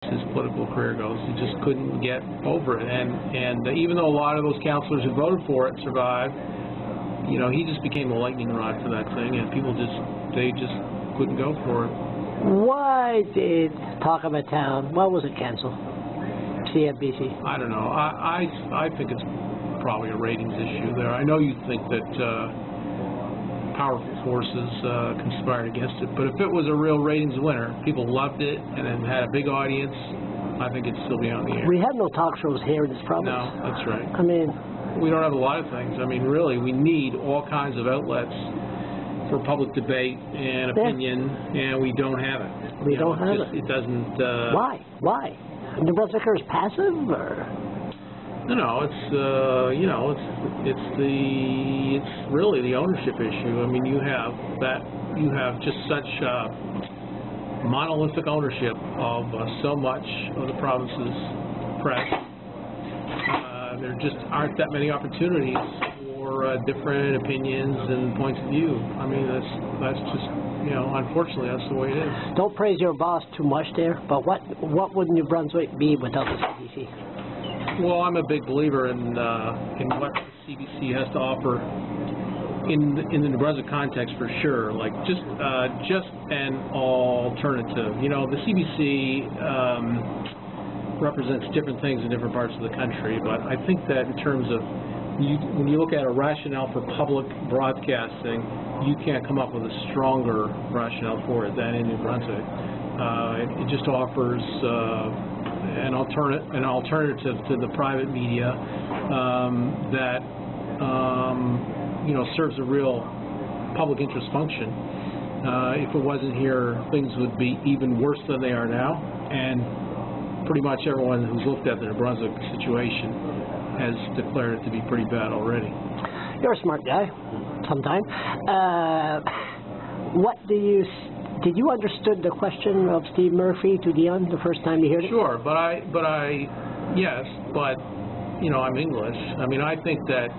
his political career goes. He just couldn't get over it, and even though a lot of those councillors who voted for it survived, you know, he just became a lightning rod for that thing, and people just couldn't go for it. Why did Talk of a Town, why was it canceled? CBC. I don't know. I think it's probably a ratings issue there. I know you think that powerful forces conspired against it, but if it was a real ratings winner, people loved it and then had a big audience, I think it'd still be on the air. We have no talk shows here in this province. No, that's right. I mean, we don't have a lot of things. I mean, really, we need all kinds of outlets for public debate and opinion, and we don't have it. We don't have it. It doesn't. Why? Why? New Brunswickers passive, or? No, it's you know, it's really the ownership issue. I mean, you have just such monolithic ownership of so much of the province's press. There just aren't that many opportunities for different opinions and points of view. I mean, that's just, you know, unfortunately, that's the way it is. Don't praise your boss too much there, but what would New Brunswick be without the CBC? Well, I'm a big believer in what the CBC has to offer in the New Brunswick context, for sure. Like just an alternative. You know, the CBC represents different things in different parts of the country, but I think that in terms of when you look at a rationale for public broadcasting, you can't come up with a stronger rationale for it than in New Brunswick. It just offers an alternative to the private media that you know, serves a real public interest function. If it wasn't here, things would be even worse than they are now, and pretty much everyone who's looked at the New Brunswick situation has declared it to be pretty bad already. You're a smart guy, sometime. Did you understood the question of Steve Murphy to Dion the first time you heard it? Sure, yes, but you know, I'm English. I mean, I think that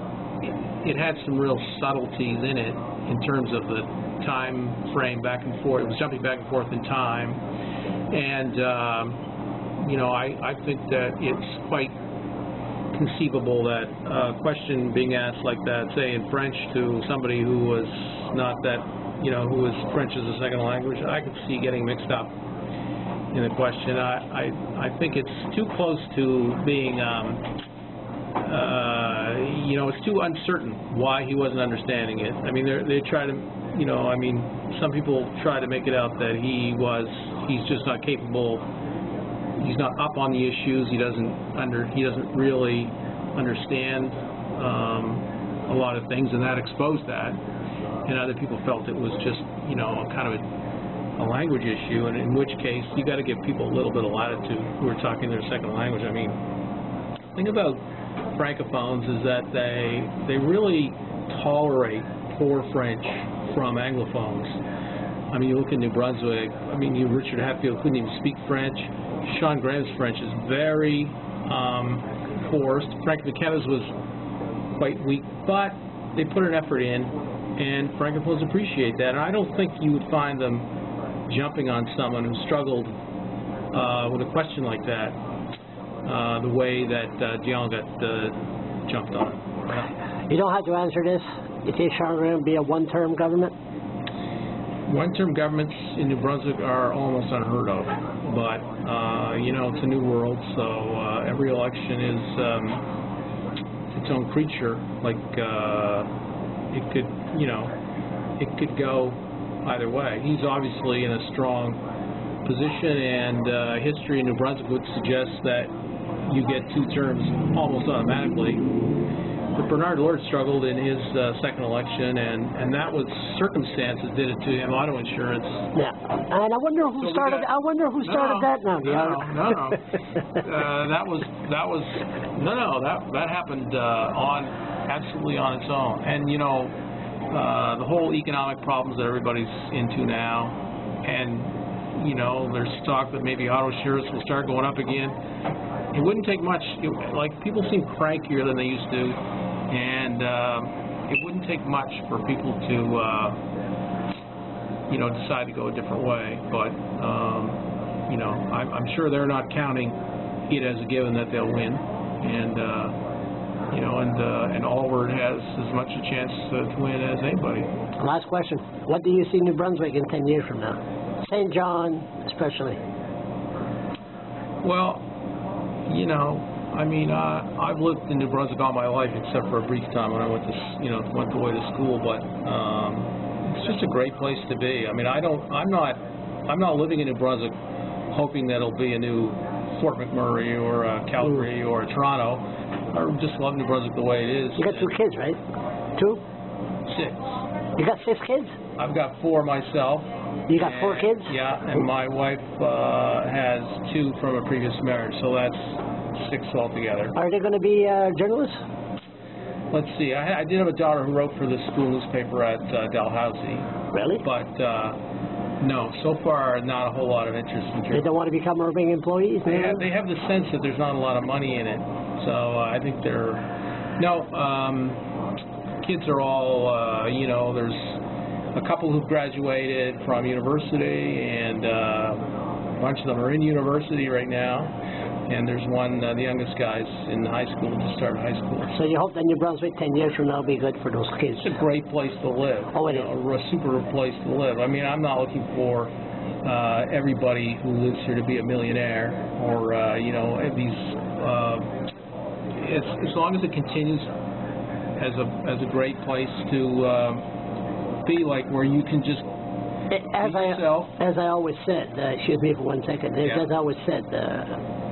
it had some real subtleties in it in terms of the time frame back and forth. It was jumping back and forth in time, and you know, I think that it's quite conceivable that a question being asked like that, say in French, to somebody who was not that, you know, who was French as a second language, I could see getting mixed up in the question. I think it's too close to being, you know, it's too uncertain why he wasn't understanding it. I mean, they try to, you know, I mean, some people try to make it out that he's just not capable. He's not up on the issues. He doesn't really understand a lot of things, and that exposed that. And other people felt it was just, you know, kind of a language issue, and in which case you got to give people a little bit of latitude who are talking their second language. I mean, the thing about francophones is that they really tolerate poor French from anglophones. I mean, you look in New Brunswick. I mean, Richard Hatfield couldn't even speak French. Sean Graham's French is very forced. Frank McKenna's was quite weak, but they put an effort in, and francophones appreciate that. And I don't think you would find them jumping on someone who struggled with a question like that the way that Dion got jumped on. You don't have to answer this. You think Sean Graham be a one-term government? One-term governments in New Brunswick are almost unheard of, but you know, it's a new world, so every election is its own creature. Like it could, you know, it could go either way. He's obviously in a strong position, and history in New Brunswick would suggest that you get 2 terms almost automatically. But Bernard Lord struggled in his second election, and that was circumstances did it to him, auto insurance. Yeah, and I wonder who started. I wonder who started that now. No. That happened absolutely on its own. And you know, the whole economic problems that everybody's into now, and you know, there's talk that maybe auto insurance will start going up again. It wouldn't take much. Like, people seem crankier than they used to, and it wouldn't take much for people to, you know, decide to go a different way. But I'm sure they're not counting it as a given that they'll win, and Allward has as much a chance to win as anybody. Last question. What do you see New Brunswick in 10 years from now? St. John especially. Well, I've lived in New Brunswick all my life except for a brief time when I went away to school, but it's just a great place to be. I mean, I'm not living in New Brunswick hoping that it'll be a new Fort McMurray or Calgary or Toronto. I just love New Brunswick the way it is. You got 2 kids, right? 2? 6. You got 6 kids? I've got 4 myself. You got 4 kids? Yeah, and my wife has 2 from a previous marriage, so that's 6 altogether. Are they going to be journalists? Let's see. I did have a daughter who wrote for the school newspaper at Dalhousie. Really? But no, so far not a whole lot of interest in journalism. They don't want to become urban employees? They have the sense that there's not a lot of money in it. So I think kids are all, there's a couple who've graduated from university, and a bunch of them are in university right now. And there's one, the youngest guy's in high school, just started high school. So you hope that New Brunswick 10 years from now will be good for those kids? It's a great place to live. Oh, it is. A super place to live. I mean, I'm not looking for everybody who lives here to be a millionaire or, as long as it continues as a great place to be, like where you can just as I always said, excuse me for 1 second, as I always said,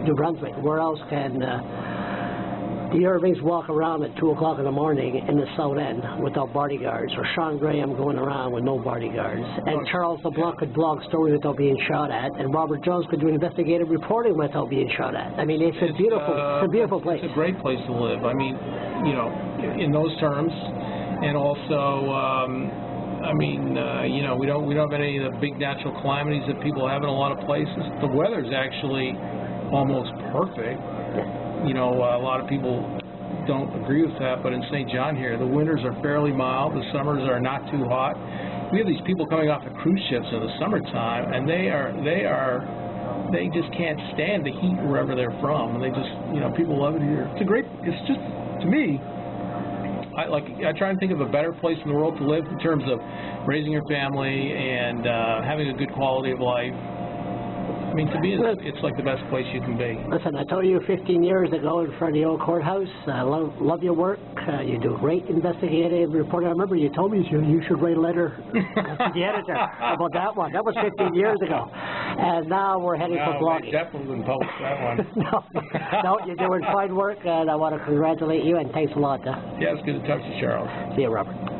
New Brunswick, where else can the Irvings walk around at 2 o'clock in the morning in the South End without bodyguards, or Sean Graham going around with no bodyguards, and Charles LeBlanc could blog stories without being shot at, and Robert Jones could do investigative reporting without being shot at. I mean, it's a beautiful place. It's a great place to live. I mean, in those terms, and also, we don't have any of the big natural calamities that people have in a lot of places. The weather's actually almost perfect. A lot of people don't agree with that, but in St. John here, the winters are fairly mild, the summers are not too hot. We have these people coming off the cruise ships in the summertime, and they just can't stand the heat wherever they're from, and they just, people love it here. It's just, to me, I try and think of a better place in the world to live in terms of raising your family and having a good quality of life. I mean, to me, it's like the best place you can be. Listen, I told you 15 years ago in front of the old courthouse, I love your work. You do great investigative reporting. I remember you told me you should write a letter to the editor about that one. That was 15 years ago. And now we're heading for blogging. I definitely wouldn't publish that one. No, you're doing fine work, and I want to congratulate you, and thanks a lot. Yeah, it's good to talk to you, Charles. See you, Robert.